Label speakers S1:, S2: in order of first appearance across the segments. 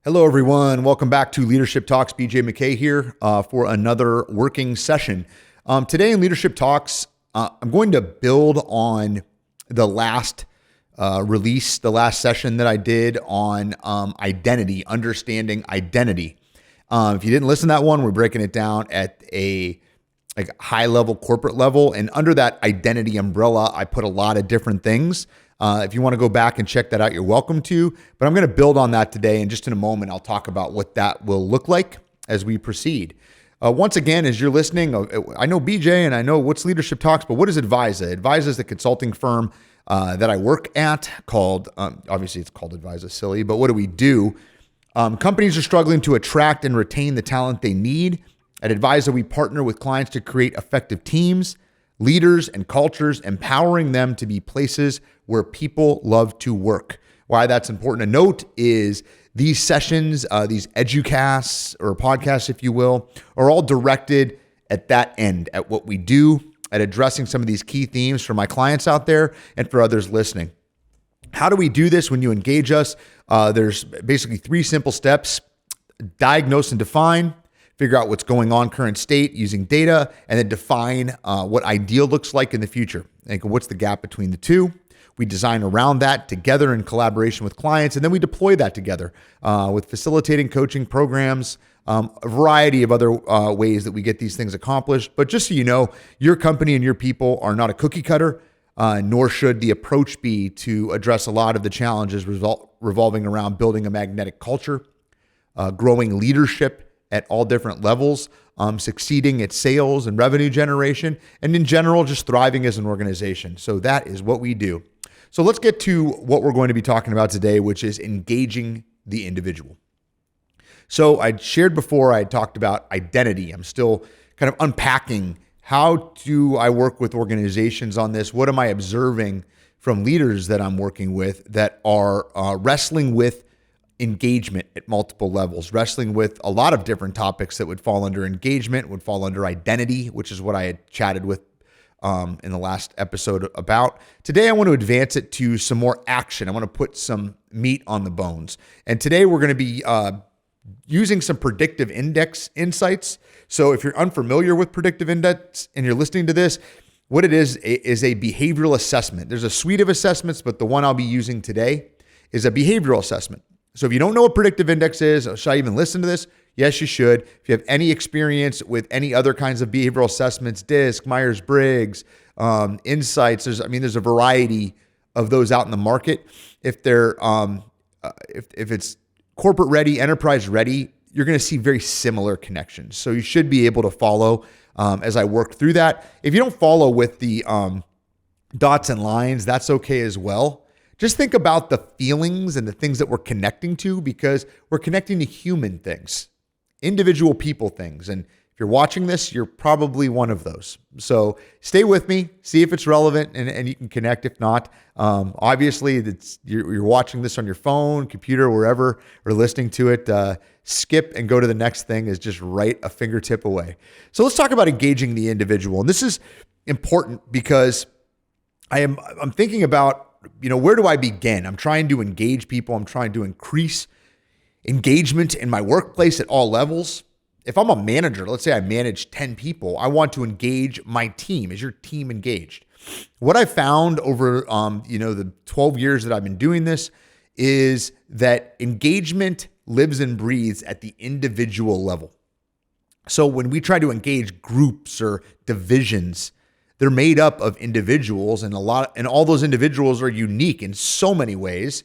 S1: Hello, everyone. Welcome back to Leadership Talks. BJ McKay here for another working session. Today in Leadership Talks, I'm going to build on the last release, the last session that I did on identity, understanding identity. If you didn't listen to that one, we're breaking it down at a high level, corporate level. And under that identity umbrella, I put a lot of different things. If you want to go back and check that out, you're welcome to. But I'm going to build on that today. And just in a moment, I'll talk about what that will look like as we proceed. Once again, as you're listening, I know BJ and I know what's Leadership Talks, but what is Advisa? Advisa is the consulting firm that I work at called, obviously it's called Advisa, silly, but what do we do? Companies are struggling to attract and retain the talent they need. At Advisa, we partner with clients to create effective teams, leaders, and cultures, empowering them to be places where people love to work. Why that's important to note is these sessions, these educasts or podcasts, if you will, are all directed at that end, at what we do, at addressing some of these key themes for my clients out there and for others listening. How do we do this when you engage us? There's basically three simple steps: diagnose and define, figure out what's going on current state using data, and then define what ideal looks like in the future. And what's the gap between the two? We design around that together in collaboration with clients, and then we deploy that together with facilitating coaching programs, a variety of other ways that we get these things accomplished. But just so you know, your company and your people are not a cookie cutter, nor should the approach be to address a lot of the challenges revolving around building a magnetic culture, growing leadership at all different levels, succeeding at sales and revenue generation, and in general, just thriving as an organization. So that is what we do. So let's get to what we're going to be talking about today, which is engaging the individual. So I shared before, I talked about identity. I'm still kind of unpacking how do I work with organizations on this? What am I observing from leaders that I'm working with that are wrestling with engagement at multiple levels, wrestling with a lot of different topics that would fall under engagement, would fall under identity, which is what I had chatted with in the last episode about. Today, I want to advance it to some more action. I want to put some meat on the bones. And today we're going to be using some predictive index insights. So if you're unfamiliar with predictive index and you're listening to this, what it is a behavioral assessment. There's a suite of assessments, but the one I'll be using today is a behavioral assessment. So if you don't know what predictive index is, should I even listen to this? Yes, you should. If you have any experience with any other kinds of behavioral assessments, DISC, Myers-Briggs, Insights, there's a variety of those out in the market. If they're if it's corporate ready, enterprise ready, you're going to see very similar connections. So you should be able to follow as I work through that. If you don't follow with the dots and lines, that's okay as well. Just think about the feelings and the things that we're connecting to, because we're connecting to human things, individual people things. And if you're watching this, you're probably one of those. So stay with me, see if it's relevant, and you can connect. If not, obviously you're watching this on your phone, computer, wherever, or listening to it, skip and go to the next thing is just right a fingertip away. So let's talk about engaging the individual. And this is important because I'm thinking about, where do I begin? I'm trying to engage people. I'm trying to increase engagement in my workplace at all levels. If I'm a manager, let's say I manage 10 people, I want to engage my team. Is your team engaged? What I found over, the 12 years that I've been doing this is that engagement lives and breathes at the individual level. So when we try to engage groups or divisions, they're made up of individuals, and all those individuals are unique in so many ways.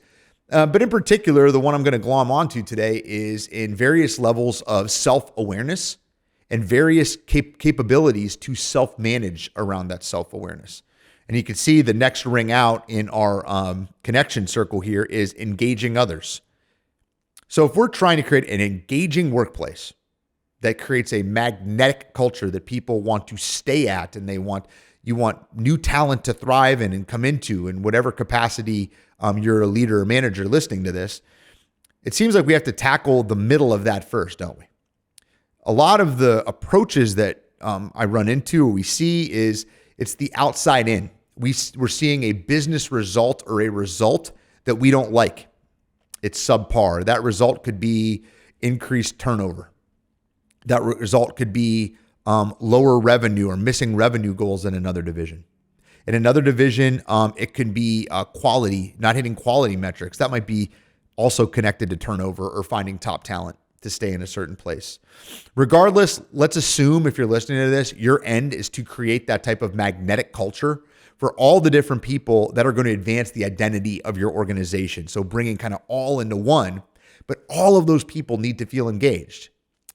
S1: But in particular, the one I'm going to glom onto today is in various levels of self-awareness and various capabilities to self-manage around that self-awareness. And you can see the next ring out in our connection circle here is engaging others. So if we're trying to create an engaging workplace that creates a magnetic culture that people want to stay at, and you want new talent to thrive in and come into in whatever capacity you're a leader or manager listening to this, it seems like we have to tackle the middle of that first, don't we? A lot of the approaches that I run into or we see is it's the outside in. We're seeing a business result or a result that we don't like. it's subpar. That result could be increased turnover. That result could be lower revenue or missing revenue goals in another division. In another division, it can be quality, not hitting quality metrics. That might be also connected to turnover or finding top talent to stay in a certain place. Regardless, let's assume if you're listening to this, your end is to create that type of magnetic culture for all the different people that are going to advance the identity of your organization. So bringing kind of all into one, but all of those people need to feel engaged.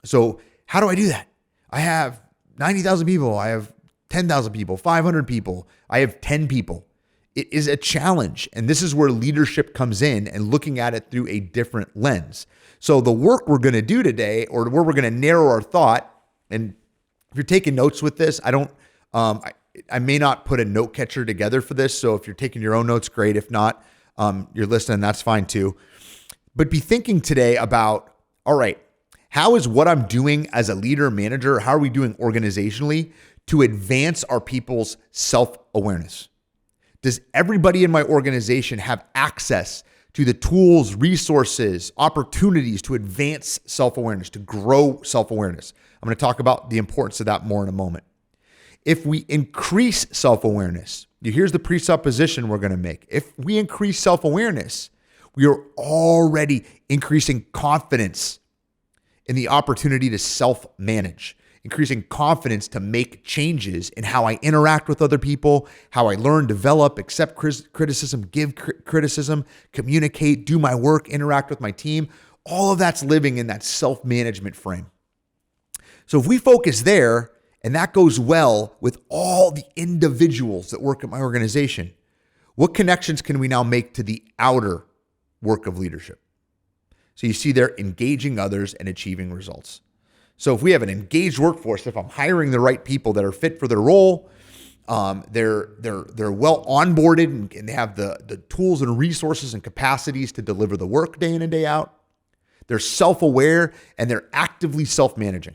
S1: So how do I do that? I have 90,000 people. I have 10,000 people, 500 people. I have 10 people. It is a challenge. And this is where leadership comes in and looking at it through a different lens. So the work we're going to do today, or where we're going to narrow our thought, and if you're taking notes with this, I may not put a note catcher together for this. So if you're taking your own notes, great. If not, you're listening, that's fine too. But be thinking today about, all right, how is what I'm doing as a leader, manager, how are we doing organizationally to advance our people's self-awareness? Does everybody in my organization have access to the tools, resources, opportunities to advance self-awareness, to grow self-awareness? I'm going to talk about the importance of that more in a moment. If we increase self-awareness, here's the presupposition we're going to make. If we increase self-awareness, we are already increasing confidence in the opportunity to self-manage, increasing confidence to make changes in how I interact with other people, how I learn, develop, accept criticism, give criticism, communicate, do my work, interact with my team. All of that's living in that self-management frame. So if we focus there, and that goes well with all the individuals that work at my organization, what connections can we now make to the outer work of leadership? So you see they're engaging others and achieving results. So if we have an engaged workforce, if I'm hiring the right people that are fit for their role, they're well onboarded and they have the tools and resources and capacities to deliver the work day in and day out. They're self-aware and they're actively self-managing.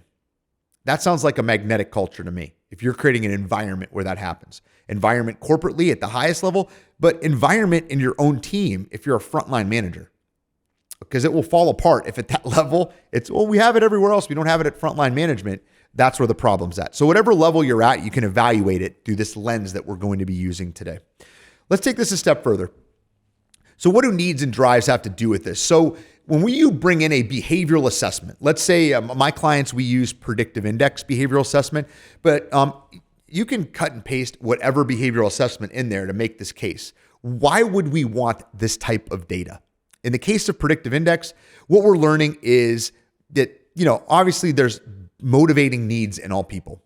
S1: That sounds like a magnetic culture to me. If you're creating an environment where that happens, environment corporately at the highest level, but environment in your own team if you're a frontline manager. Because it will fall apart if at that level, we have it everywhere else. We don't have it at frontline management. That's where the problem's at. So whatever level you're at, you can evaluate it through this lens that we're going to be using today. Let's take this a step further. So what do needs and drives have to do with this? So when you bring in a behavioral assessment, let's say my clients, we use predictive index behavioral assessment, but you can cut and paste whatever behavioral assessment in there to make this case. Why would we want this type of data? In the case of predictive index, what we're learning is that, obviously there's motivating needs in all people.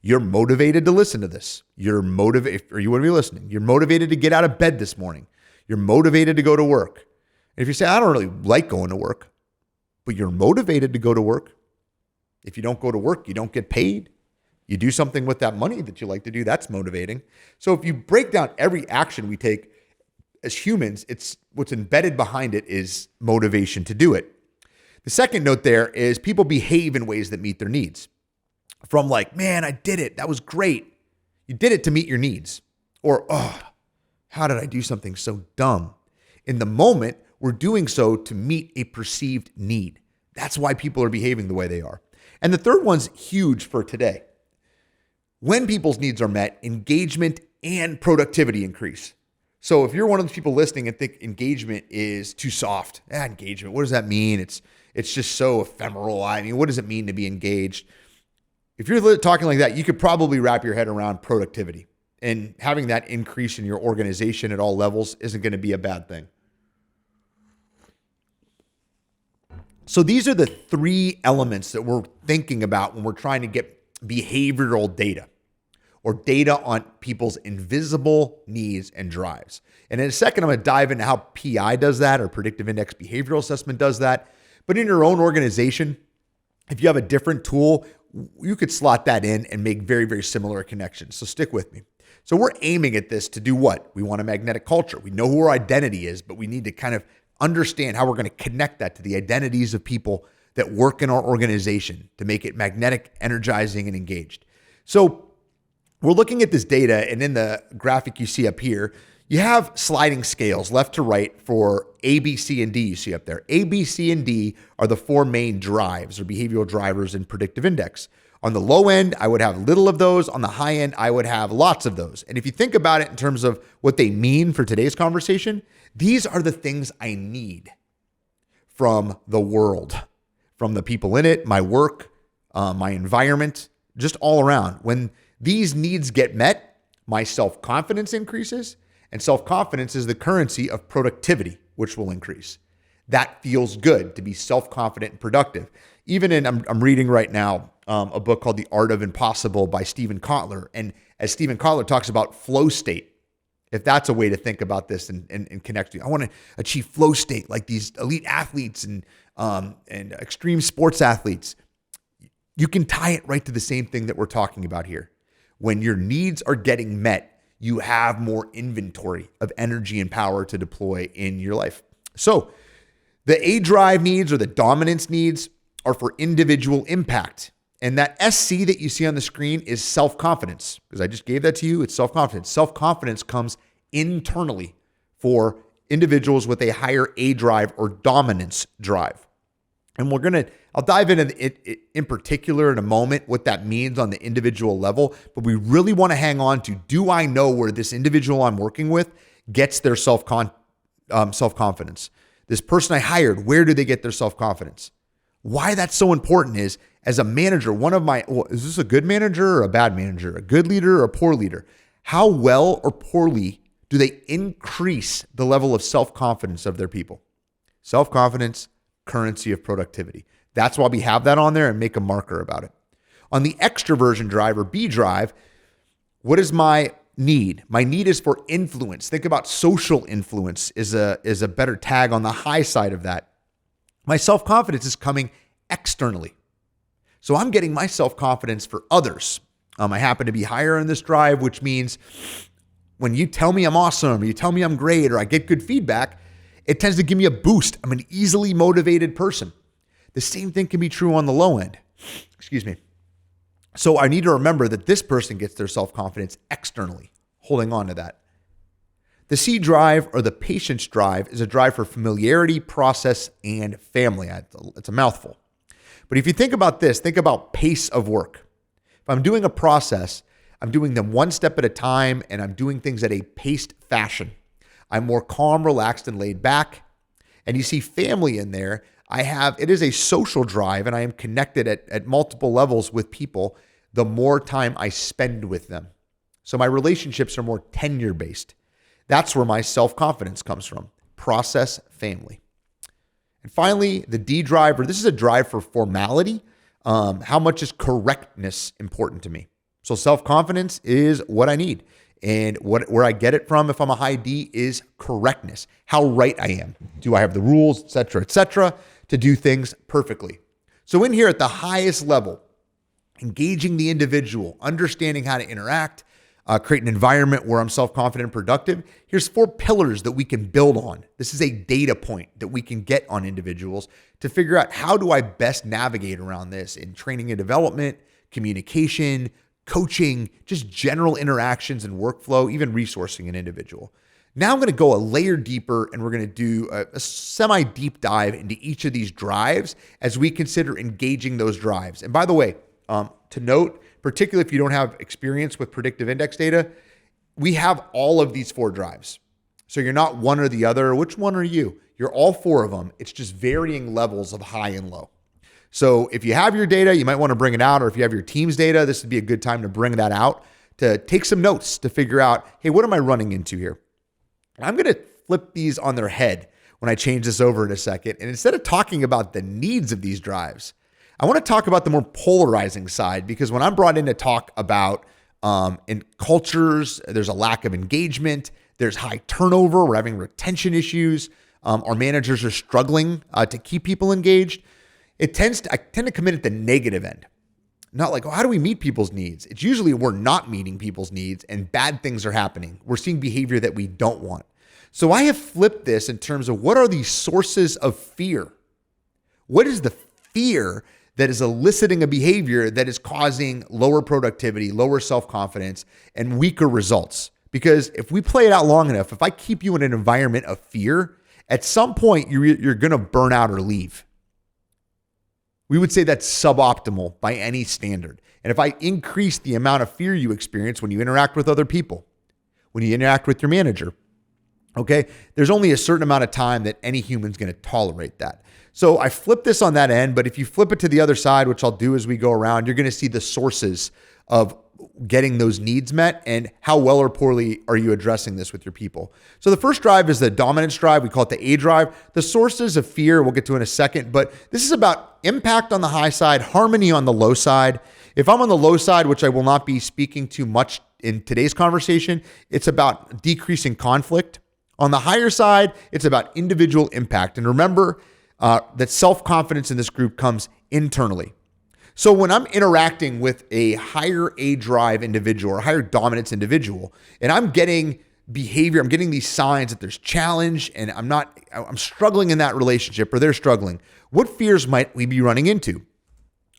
S1: You're motivated to listen to this. You're motivated, or you want to be listening. You're motivated to get out of bed this morning. You're motivated to go to work. And if you say, I don't really like going to work, but you're motivated to go to work. If you don't go to work, you don't get paid. You do something with that money that you like to do, that's motivating. So if you break down every action we take as humans, it's what's embedded behind it is motivation to do it. The second note there is people behave in ways that meet their needs. From like, man, I did it. That was great. You did it to meet your needs. Or, oh, how did I do something so dumb? In the moment, we're doing so to meet a perceived need. That's why people are behaving the way they are. And the third one's huge for today. When people's needs are met, engagement and productivity increase. So if you're one of the people listening and think engagement is too soft, engagement, what does that mean? It's just so ephemeral. I mean, what does it mean to be engaged? If you're talking like that, you could probably wrap your head around productivity, and having that increase in your organization at all levels isn't going to be a bad thing. So these are the three elements that we're thinking about when we're trying to get behavioral data, or data on people's invisible needs and drives. And in a second, I'm going to dive into how PI does that, or predictive index behavioral assessment does that. But in your own organization, if you have a different tool, you could slot that in and make very, very similar connections. So stick with me. So we're aiming at this to do what? We want a magnetic culture. We know who our identity is, but we need to kind of understand how we're going to connect that to the identities of people that work in our organization to make it magnetic, energizing, and engaged. So we're looking at this data, and in the graphic you see up here, You have sliding scales left to right for A, B, C, and D you see up there. A, B, C, and D are the four main drives or behavioral drivers in predictive index. On the low end, I would have little of those. On the high end, I would have lots of those. And if you think about it in terms of what they mean for today's conversation, these are the things I need from the world, from the people in it, my work, my environment, just all around. When these needs get met, my self-confidence increases, and self-confidence is the currency of productivity, which will increase. That feels good to be self-confident and productive. Even I'm reading right now a book called The Art of Impossible by Stephen Kotler. And as Stephen Kotler talks about flow state, if that's a way to think about this and connect to you, I want to achieve flow state like these elite athletes and extreme sports athletes. You can tie it right to the same thing that we're talking about here. When your needs are getting met, you have more inventory of energy and power to deploy in your life. So the A drive needs or the dominance needs are for individual impact. And that SC that you see on the screen is self-confidence, because I just gave that to you. It's self-confidence. Self-confidence comes internally for individuals with a higher A drive or dominance drive. And I'll dive into it in particular in a moment, what that means on the individual level, but we really want to hang on to, do I know where this individual I'm working with gets their self-confidence? This person I hired, where do they get their self-confidence? Why that's so important is, as a manager, is this a good manager or a bad manager? A good leader or a poor leader? How well or poorly do they increase the level of self-confidence of their people? Self-confidence, currency of productivity. That's why we have that on there and make a marker about it. On the extroversion drive or B drive, what is my need? My need is for influence. Think about social influence is a better tag on the high side of that. My self-confidence is coming externally. So I'm getting my self-confidence for others. I happen to be higher in this drive, which means when you tell me I'm awesome, or you tell me I'm great, or I get good feedback, it tends to give me a boost. I'm an easily motivated person. The same thing can be true on the low end. Excuse me. So I need to remember that this person gets their self-confidence externally, holding on to that. The C drive or the patience drive is a drive for familiarity, process, and family. It's a mouthful. But if you think about this, think about pace of work. If I'm doing a process, I'm doing them one step at a time, and I'm doing things at a paced fashion. I'm more calm, relaxed, and laid back. And you see family in there. It is a social drive, and I am connected at multiple levels with people the more time I spend with them. So my relationships are more tenure-based. That's where my self-confidence comes from. Process, family. And finally, the D drive, or this is a drive for formality. How much is correctness important to me? So self-confidence is what I need. And where I get it from, if I'm a high D, is correctness. How right I am. Do I have the rules, et cetera, to do things perfectly? So in here at the highest level, engaging the individual, understanding how to interact, create an environment where I'm self-confident and productive. Here's 4 pillars that we can build on. This is a data point that we can get on individuals to figure out, how do I best navigate around this in training and development, communication, coaching, just general interactions and workflow, even resourcing an individual. Now I'm going to go a layer deeper, and we're going to do a semi-deep dive into each of these drives as we consider engaging those drives. And by the way, to note, particularly if you don't have experience with predictive index data, we have all of these 4 drives. So you're not one or the other. Which one are you? You're all 4 of them. It's just varying levels of high and low. So if you have your data, you might want to bring it out, or if you have your team's data, this would be a good time to bring that out, to take some notes to figure out, hey, what am I running into here? And I'm going to flip these on their head when I change this over in a second. And instead of talking about the needs of these drives, I want to talk about the more polarizing side, because when I'm brought in to talk about in cultures, there's a lack of engagement, there's high turnover, we're having retention issues, our managers are struggling to keep people engaged. I tend to come in at the negative end. Not like, how do we meet people's needs? It's usually we're not meeting people's needs and bad things are happening. We're seeing behavior that we don't want. So I have flipped this in terms of, what are the sources of fear? What is the fear that is eliciting a behavior that is causing lower productivity, lower self-confidence, and weaker results? Because if we play it out long enough, if I keep you in an environment of fear, at some point you're going to burn out or leave. We would say that's suboptimal by any standard. And if I increase the amount of fear you experience when you interact with other people, when you interact with your manager, okay, there's only a certain amount of time that any human's going to tolerate that. So I flip this on that end, but if you flip it to the other side, which I'll do as we go around, you're going to see the sources of getting those needs met and how well or poorly are you addressing this with your people. So the first drive is the dominance drive. We call it the A drive. The sources of fear, we'll get to in a second, but this is about impact on the high side, harmony on the low side. If I'm on the low side, which I will not be speaking to much in today's conversation, it's about decreasing conflict. On the higher side, it's about individual impact. And remember that self-confidence in this group comes internally. So when I'm interacting with a higher A drive individual or higher dominance individual, and I'm getting behavior, I'm getting these signs that there's challenge and I'm struggling in that relationship or they're struggling, what fears might we be running into?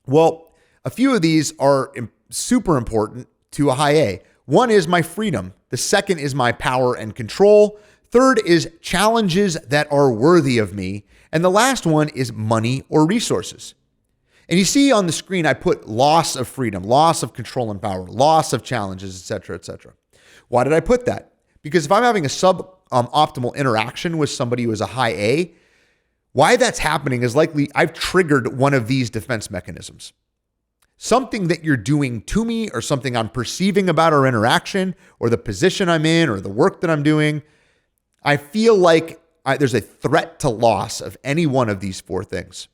S1: Well, a few of these are super important to a high A. One is my freedom. The second is my power and control. Third is challenges that are worthy of me. And the last one is money or resources. And you see on the screen, I put loss of freedom, loss of control and power, loss of challenges, et cetera, et cetera. Why did I put that? Because if I'm having a suboptimal interaction with somebody who is a high A, why that's happening is likely I've triggered one of these defense mechanisms. Something that you're doing to me or something I'm perceiving about our interaction or the position I'm in or the work that I'm doing, I feel like there's a threat to loss of any one of these four things.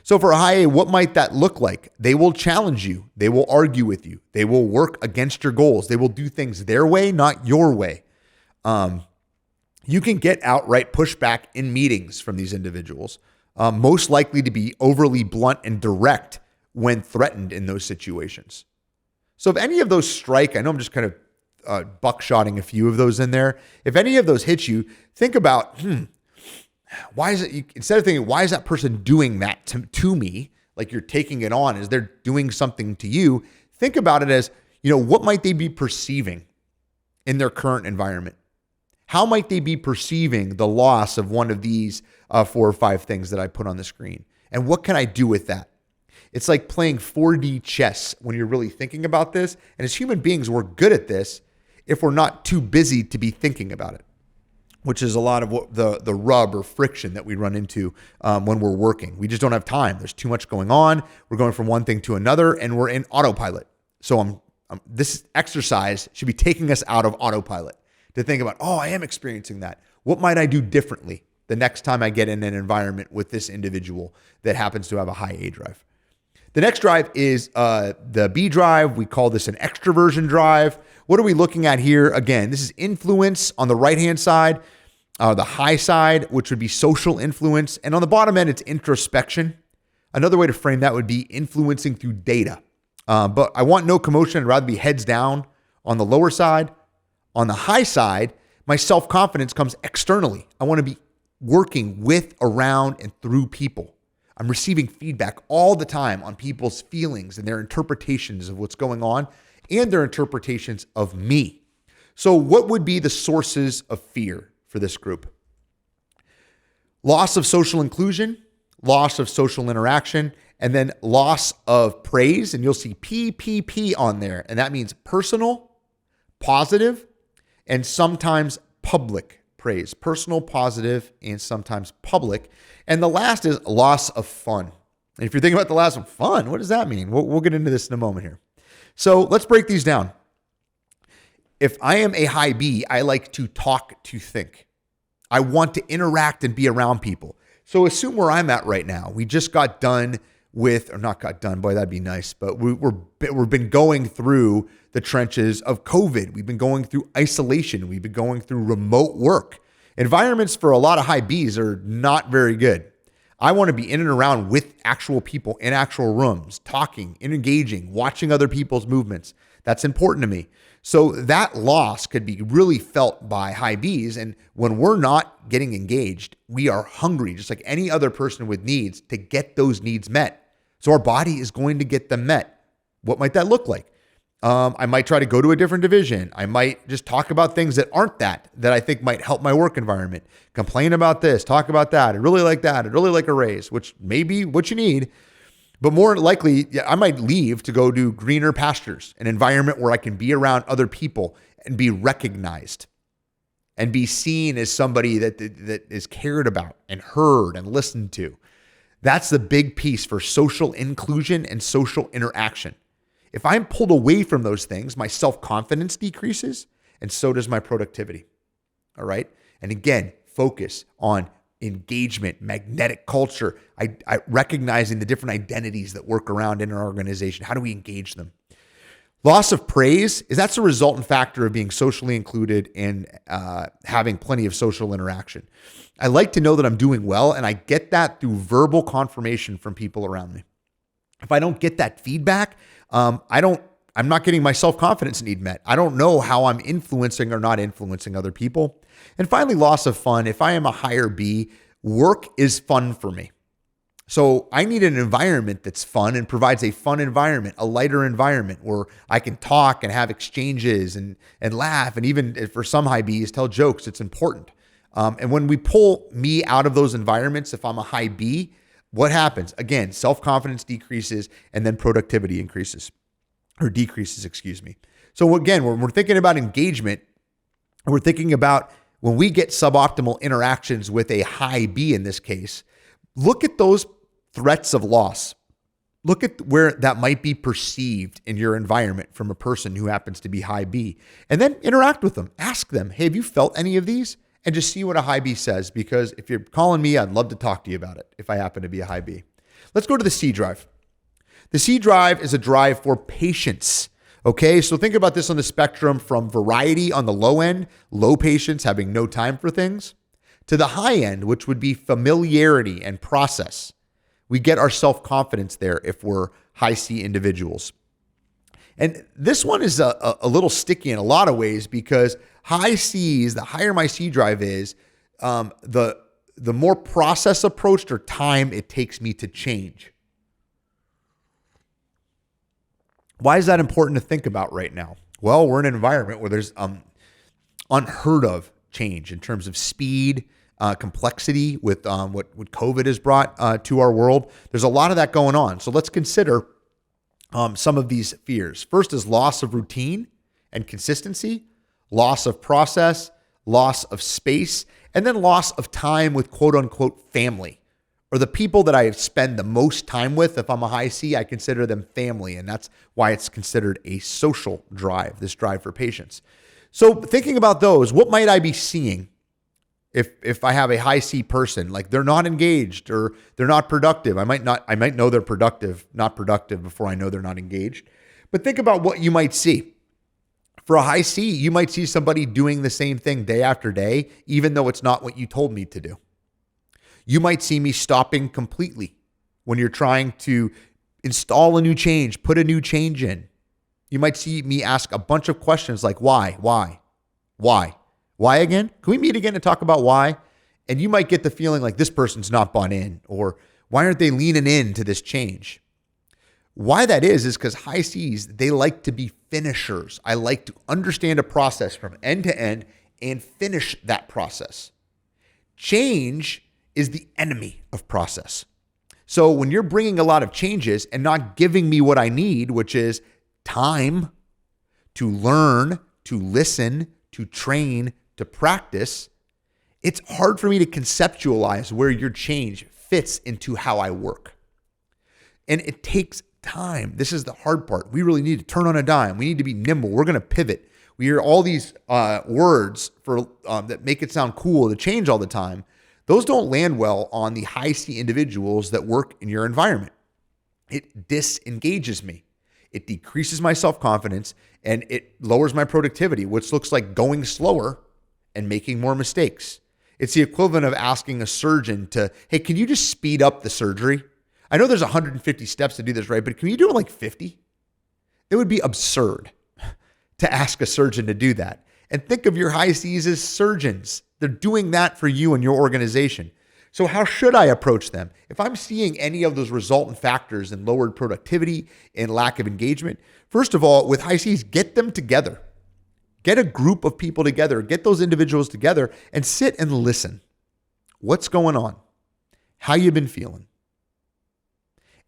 S1: So for a high A, what might that look like? They will challenge you. They will argue with you. They will work against your goals. They will do things their way, not your way. You can get outright pushback in meetings from these individuals, most likely to be overly blunt and direct when threatened in those situations. So if any of those strike, I know I'm just kind of buckshotting a few of those in there. If any of those hit you, think about, why is it, instead of thinking, why is that person doing that to me? Like you're taking it on as they're doing something to you. Think about it as, what might they be perceiving in their current environment? How might they be perceiving the loss of one of these 4 or 5 things that I put on the screen? And what can I do with that? It's like playing 4D chess when you're really thinking about this. And as human beings, we're good at this if we're not too busy to be thinking about it, which is a lot of what the rub or friction that we run into when we're working. We just don't have time. There's too much going on. We're going from one thing to another, and we're in autopilot. So this exercise should be taking us out of autopilot to think about, I am experiencing that. What might I do differently the next time I get in an environment with this individual that happens to have a high A drive? The next drive is the B drive. We call this an extroversion drive. What are we looking at here? Again, this is influence on the right-hand side, the high side, which would be social influence. And on the bottom end, it's introspection. Another way to frame that would be influencing through data. But I want no commotion. I'd rather be heads down on the lower side. On the high side, my self-confidence comes externally. I want to be working with, around, and through people. I'm receiving feedback all the time on people's feelings and their interpretations of what's going on and their interpretations of me. So what would be the sources of fear for this group? Loss of social inclusion, loss of social interaction, and then loss of praise. And you'll see PPP on there. And that means personal, positive, and sometimes public praise. Personal, positive, and sometimes public. And the last is loss of fun. And if you're thinking about the last one, fun, what does that mean? We'll get into this in a moment here. So let's break these down. If I am a high B, I like to talk to think. I want to interact and be around people. So assume where I'm at right now. We just got done with, or not got done, boy, that'd be nice, but we've been going through the trenches of COVID. We've been going through isolation. We've been going through remote work. Environments for a lot of high Bs are not very good. I want to be in and around with actual people in actual rooms, talking, engaging, watching other people's movements. That's important to me. So that loss could be really felt by high Bs. And when we're not getting engaged, we are hungry, just like any other person with needs, to get those needs met. So our body is going to get them met. What might that look like? I might try to go to a different division. I might just talk about things that aren't that I think might help my work environment. Complain about this, talk about that. I really like that. I'd really like a raise, which may be what you need. But more likely, I might leave to go do greener pastures, an environment where I can be around other people and be recognized and be seen as somebody that is cared about and heard and listened to. That's the big piece for social inclusion and social interaction. If I'm pulled away from those things, my self-confidence decreases, and so does my productivity. All right? And again, focus on engagement, magnetic culture, I recognizing the different identities that work around in our organization. How do we engage them? Loss of praise that's a resultant factor of being socially included and having plenty of social interaction. I like to know that I'm doing well, and I get that through verbal confirmation from people around me. If I don't get that feedback, I'm not getting my self-confidence need met. I don't know how I'm influencing or not influencing other people. And finally, loss of fun. If I am a higher B, work is fun for me. So I need an environment that's fun and provides a fun environment, a lighter environment where I can talk and have exchanges and laugh. And even for some high Bs, tell jokes. It's important. And when we pull me out of those environments, if I'm a high B, what happens? Again, self-confidence decreases and then productivity increases or decreases, excuse me. So again, when we're thinking about engagement, we're thinking about when we get suboptimal interactions with a high B in this case, look at those threats of loss. Look at where that might be perceived in your environment from a person who happens to be high B, and then interact with them. Ask them, hey, have you felt any of these? And just see what a high B says, because if you're calling me, I'd love to talk to you about it if I happen to be a high B. Let's go to the C drive. The C drive is a drive for patience. Okay, so think about this on the spectrum from variety on the low end, low patience, having no time for things, to the high end, which would be familiarity and process. We get our self-confidence there if we're high C individuals. And this one is a little sticky in a lot of ways, because high C's, the higher my C drive is, the more process approached or time it takes me to change. Why is that important to think about right now? Well, we're in an environment where there's unheard of change in terms of speed, complexity with what COVID has brought to our world. There's a lot of that going on. So let's consider some of these fears. First is loss of routine and consistency, loss of process, loss of space, and then loss of time with quote unquote family, or the people that I spend the most time with. If I'm a high C, I consider them family, and that's why it's considered a social drive, this drive for patience. So thinking about those, what might I be seeing if I have a high C person? Like, they're not engaged or they're not productive. I might know they're productive, not productive before I know they're not engaged. But think about what you might see. For a high C, you might see somebody doing the same thing day after day, even though it's not what you told me to do. You might see me stopping completely when you're trying to install a new change, put a new change in. You might see me ask a bunch of questions like, why? Why again? Can we meet again and talk about why? And you might get the feeling like this person's not bought in, or why aren't they leaning into this change? Why that is because high C's, they like to be finishers. I like to understand a process from end to end and finish that process. Change is the enemy of process. So when you're bringing a lot of changes and not giving me what I need, which is time to learn, to listen, to train, to practice, it's hard for me to conceptualize where your change fits into how I work. And it takes time. This is the hard part. We really need to turn on a dime. We need to be nimble. We're going to pivot. We hear all these words for that make it sound cool to change all the time. Those don't land well on the high C individuals that work in your environment. It disengages me. It decreases my self-confidence, and it lowers my productivity, which looks like going slower and making more mistakes. It's the equivalent of asking a surgeon to, hey, can you just speed up the surgery? I know there's 150 steps to do this, right? But can you do it like 50? It would be absurd to ask a surgeon to do that. And think of your high C's as surgeons. They're doing that for you and your organization. So how should I approach them? If I'm seeing any of those resultant factors in lowered productivity and lack of engagement, first of all, with high Cs, get them together. Get a group of people together, get those individuals together and sit and listen. What's going on? How you been feeling?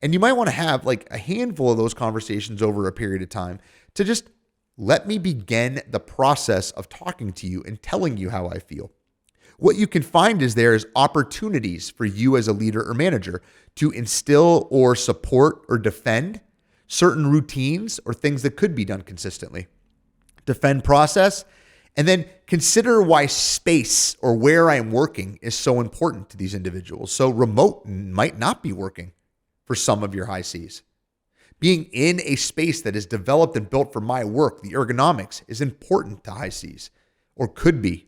S1: And you might want to have like a handful of those conversations over a period of time to just let me begin the process of talking to you and telling you how I feel. What you can find is there's opportunities for you as a leader or manager to instill or support or defend certain routines or things that could be done consistently. Defend process, and then consider why space or where I'm working is so important to these individuals. So remote might not be working for some of your high Cs. Being in a space that is developed and built for my work, the ergonomics, is important to high Cs, or could be.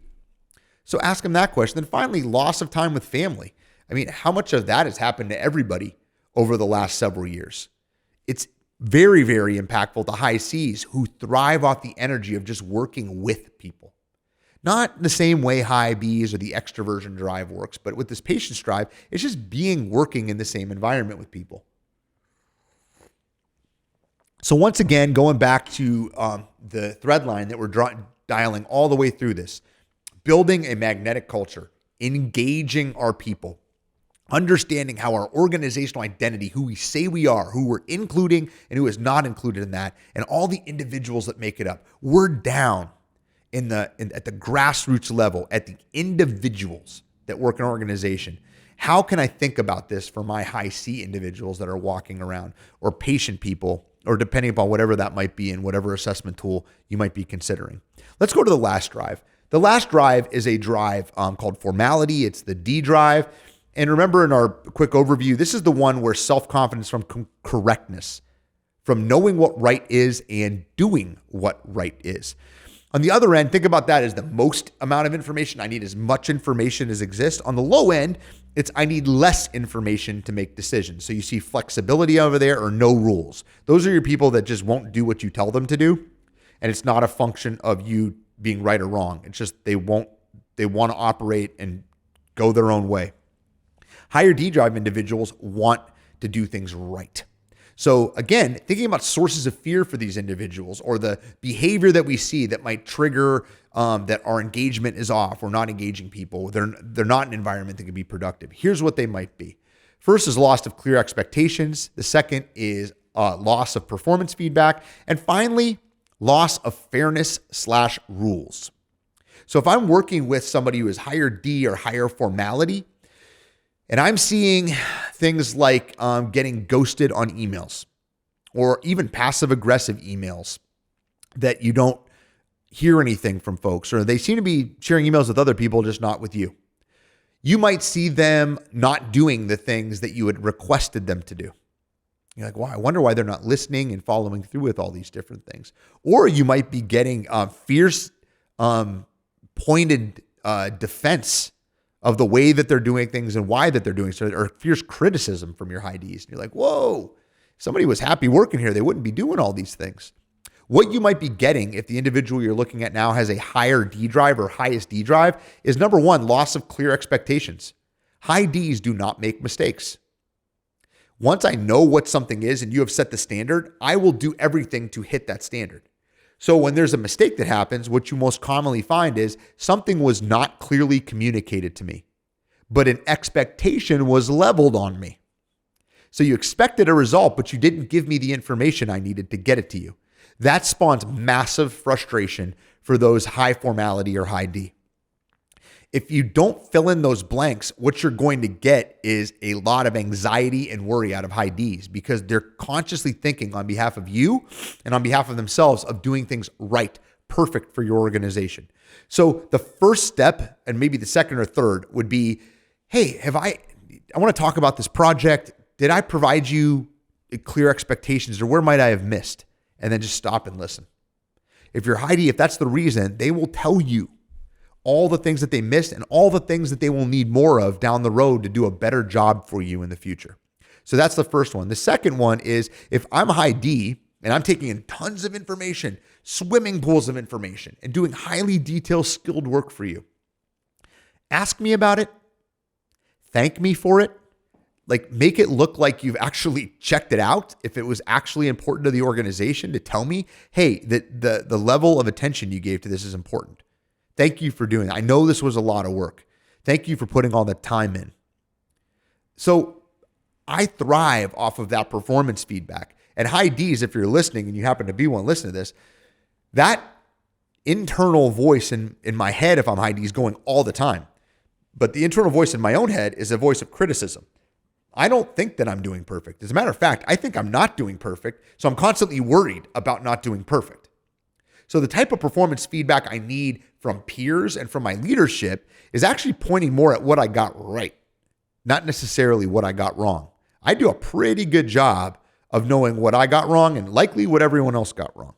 S1: So ask them that question. Then finally, loss of time with family. I mean, how much of that has happened to everybody over the last several years? It's very, very impactful to high Cs who thrive off the energy of just working with people. Not the same way high Bs or the extroversion drive works, but with this patience drive, it's just working in the same environment with people. So once again, going back to the thread line that we're dialing all the way through this, building a magnetic culture, engaging our people, understanding how our organizational identity, who we say we are, who we're including and who is not included in that, and all the individuals that make it up. We're down at the grassroots level, at the individuals that work in an organization. How can I think about this for my high C individuals that are walking around, or patient people, or depending upon whatever that might be in whatever assessment tool you might be considering? Let's go to the last drive. The last drive is a drive called formality. It's the D drive. And remember, in our quick overview, this is the one where self-confidence from correctness, from knowing what right is and doing what right is. On the other end, think about that as the most amount of information. I need as much information as exists. On the low end, it's I need less information to make decisions. So you see flexibility over there, or no rules. Those are your people that just won't do what you tell them to do. And it's not a function of you being right or wrong. It's just they want to operate and go their own way. Higher D drive individuals want to do things right. So again, thinking about sources of fear for these individuals, or the behavior that we see that might trigger that our engagement is off, we're not engaging people, they're not in an environment that can be productive. Here's what they might be. First is loss of clear expectations. The second is loss of performance feedback. And finally, loss of fairness/rules. So if I'm working with somebody who is higher D or higher formality, and I'm seeing things like getting ghosted on emails, or even passive aggressive emails that you don't hear anything from folks, or they seem to be sharing emails with other people, just not with you. You might see them not doing the things that you had requested them to do. You're like, wow, I wonder why they're not listening and following through with all these different things. Or you might be getting fierce, pointed defense of the way that they're doing things and why that they're doing so, or fierce criticism from your high Ds. And you're like, whoa, if somebody was happy working here, they wouldn't be doing all these things. What you might be getting if the individual you're looking at now has a higher D drive or highest D drive is, number one, loss of clear expectations. High Ds do not make mistakes. Once I know what something is and you have set the standard, I will do everything to hit that standard. So when there's a mistake that happens, what you most commonly find is something was not clearly communicated to me, but an expectation was leveled on me. So you expected a result, but you didn't give me the information I needed to get it to you. That spawns massive frustration for those high formality or high D. If you don't fill in those blanks, what you're going to get is a lot of anxiety and worry out of high Ds, because they're consciously thinking on behalf of you and on behalf of themselves of doing things right, perfect for your organization. So the first step, and maybe the second or third, would be, hey, I want to talk about this project. Did I provide you clear expectations, or where might I have missed? And then just stop and listen. If you're high D, if that's the reason, they will tell you all the things that they missed and all the things that they will need more of down the road to do a better job for you in the future. So that's the first one. The second one is, if I'm high D and I'm taking in tons of information, swimming pools of information, and doing highly detailed, skilled work for you, ask me about it, thank me for it. Like, make it look like you've actually checked it out. If it was actually important to the organization, to tell me, hey, the level of attention you gave to this is important. Thank you for doing it. I know this was a lot of work. Thank you for putting all that time in. So I thrive off of that performance feedback. And high D's, if you're listening and you happen to be one, listen to this, that internal voice in my head, if I'm high D, is going all the time. But the internal voice in my own head is a voice of criticism. I don't think that I'm doing perfect. As a matter of fact, I think I'm not doing perfect. So I'm constantly worried about not doing perfect. So the type of performance feedback I need from peers and from my leadership is actually pointing more at what I got right, not necessarily what I got wrong. I do a pretty good job of knowing what I got wrong and likely what everyone else got wrong.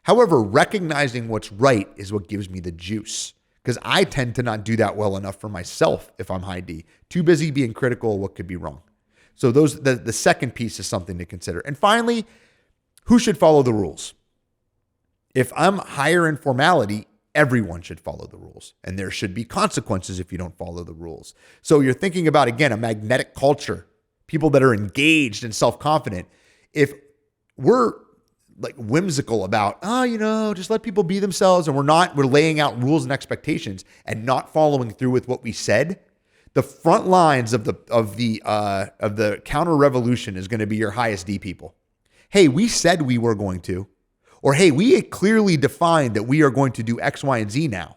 S1: However, recognizing what's right is what gives me the juice, because I tend to not do that well enough for myself if I'm high D. Too busy being critical of what could be wrong. So the second piece is something to consider. And finally, who should follow the rules? If I'm higher in formality, everyone should follow the rules. And there should be consequences if you don't follow the rules. So you're thinking about, again, a magnetic culture, people that are engaged and self-confident. If we're like whimsical about, just let people be themselves, and we're laying out rules and expectations and not following through with what we said, the front lines of the counter revolution is going to be your highest D people. Hey, we said we were going to, or hey, we clearly defined that we are going to do X, Y, and Z now.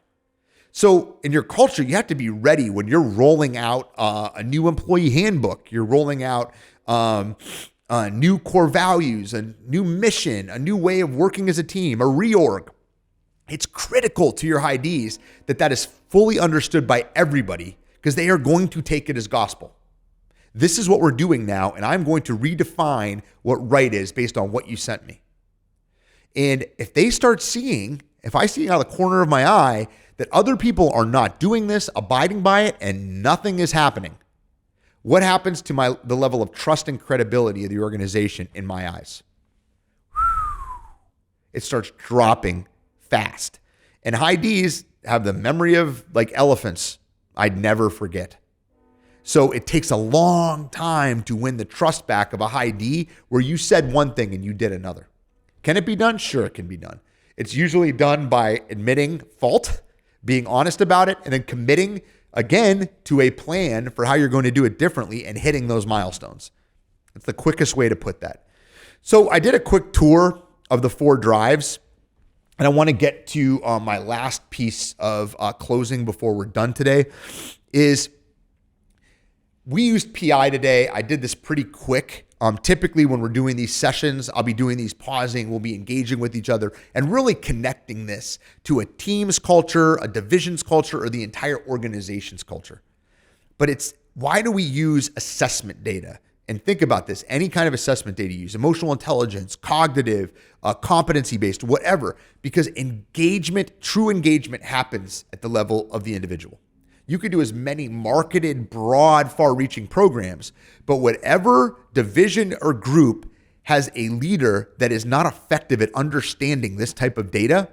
S1: So in your culture, you have to be ready when you're rolling out a new employee handbook. You're rolling out new core values, a new mission, a new way of working as a team, a reorg. It's critical to your high Ds that is fully understood by everybody, because they are going to take it as gospel. This is what we're doing now, and I'm going to redefine what right is based on what you sent me. And if they start seeing, if I see out of the corner of my eye that other people are not doing this, abiding by it, and nothing is happening, what happens to the level of trust and credibility of the organization in my eyes? It starts dropping fast. And high Ds have the memory of like elephants. I'd never forget. So it takes a long time to win the trust back of a high D where you said one thing and you did another. Can it be done? Sure, it can be done. It's usually done by admitting fault, being honest about it, and then committing again to a plan for how you're going to do it differently and hitting those milestones. That's the quickest way to put that. So I did a quick tour of the 4 drives, and I want to get to my last piece of closing before we're done today. Is we used PI today. I did this pretty quick. Typically when we're doing these sessions, I'll be doing these pausing, we'll be engaging with each other and really connecting this to a team's culture, a division's culture, or the entire organization's culture. But it's, why do we use assessment data? And think about this, any kind of assessment data you use, emotional intelligence, cognitive, competency-based, whatever, because engagement, true engagement happens at the level of the individual. You could do as many marketed, broad, far-reaching programs, but whatever division or group has a leader that is not effective at understanding this type of data,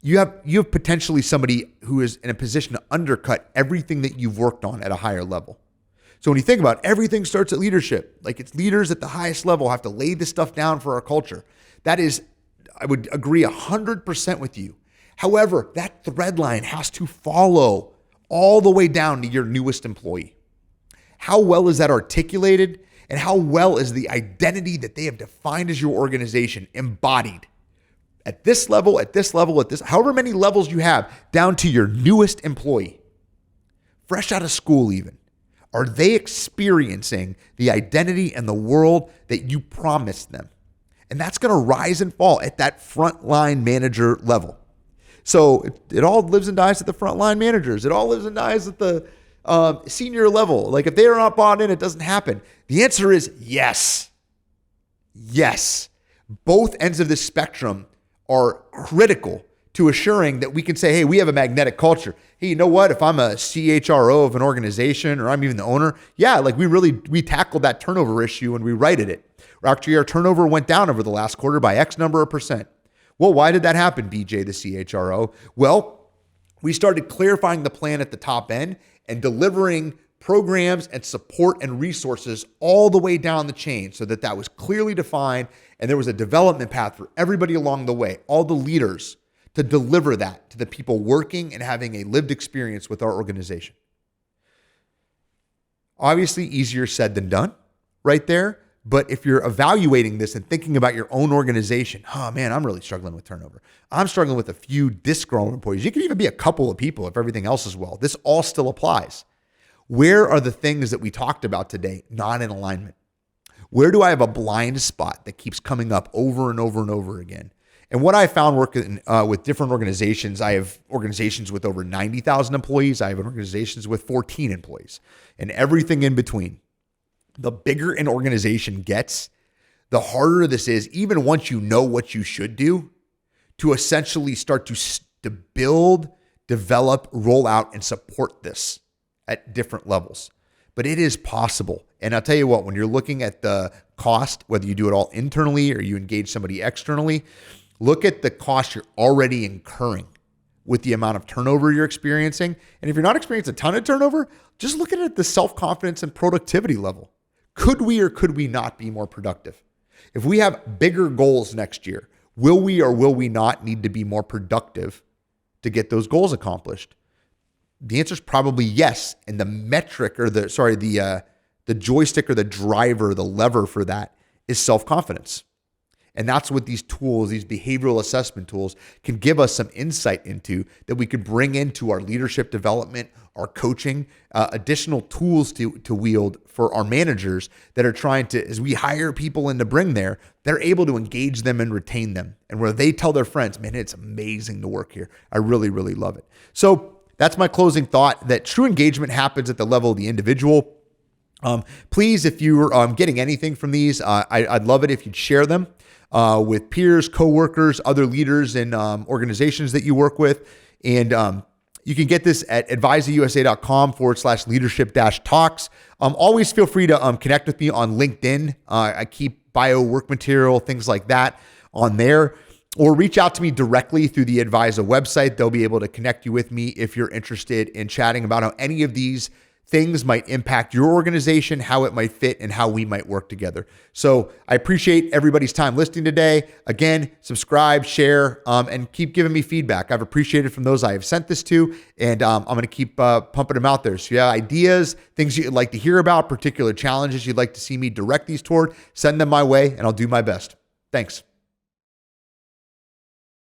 S1: you have potentially somebody who is in a position to undercut everything that you've worked on at a higher level. So when you think about it, everything starts at leadership. Like, it's leaders at the highest level have to lay this stuff down for our culture. That is, I would agree 100% with you. However, that thread line has to follow all the way down to your newest employee. How well is that articulated, and how well is the identity that they have defined as your organization embodied at this level, at this level, at this, however many levels you have, down to your newest employee, fresh out of school even? Are they experiencing the identity and the world that you promised them? And that's going to rise and fall at that frontline manager level. So it all lives and dies at the frontline managers. It all lives and dies at the senior level. Like, if they are not bought in, it doesn't happen. The answer is yes. Yes. Both ends of this spectrum are critical to assuring that we can say, hey, we have a magnetic culture. Hey, you know what? If I'm a CHRO of an organization, or I'm even the owner, yeah, like we tackled that turnover issue and we righted it. Actually, our turnover went down over the last quarter by X number of percent. Well, why did that happen, BJ, the CHRO? Well, we started clarifying the plan at the top end and delivering programs and support and resources all the way down the chain so that was clearly defined and there was a development path for everybody along the way, all the leaders, to deliver that to the people working and having a lived experience with our organization. Obviously, easier said than done right there. But if you're evaluating this and thinking about your own organization, oh man, I'm really struggling with turnover. I'm struggling with a few disgruntled employees. You could even be a couple of people if everything else is well. This all still applies. Where are the things that we talked about today not in alignment? Where do I have a blind spot that keeps coming up over and over and over again? And what I found working with different organizations, I have organizations with over 90,000 employees. I have organizations with 14 employees and everything in between. The bigger an organization gets, the harder this is, even once you know what you should do, to essentially start to build, develop, roll out, and support this at different levels. But it is possible. And I'll tell you what, when you're looking at the cost, whether you do it all internally or you engage somebody externally, look at the cost you're already incurring with the amount of turnover you're experiencing. And if you're not experiencing a ton of turnover, just look at it at the self-confidence and productivity level. Could we or could we not be more productive? If we have bigger goals next year, will we or will we not need to be more productive to get those goals accomplished? The answer is probably yes. And the metric or the joystick or the driver, the lever for that is self-confidence. And that's what these tools, these behavioral assessment tools, can give us some insight into that we could bring into our leadership development, our coaching, additional tools to wield for our managers that are trying to, as we hire people in to bring there, they're able to engage them and retain them. And where they tell their friends, man, it's amazing to work here. I really, really love it. So that's my closing thought, that true engagement happens at the level of the individual. Please, if you're getting anything from these, I'd love it if you'd share them with peers, coworkers, other leaders in organizations that you work with. And you can get this at advisausa.com/leadership-talks. Always feel free to connect with me on LinkedIn. I keep bio work material, things like that on there. Or reach out to me directly through the Advisa website. They'll be able to connect you with me if you're interested in chatting about how any of these things might impact your organization, how it might fit, and how we might work together. So I appreciate everybody's time listening today. Again, subscribe, share, and keep giving me feedback. I've appreciated from those I have sent this to, and I'm going to keep pumping them out there. So if you have ideas, things you'd like to hear about, particular challenges you'd like to see me direct these toward, send them my way, and I'll do my best. Thanks.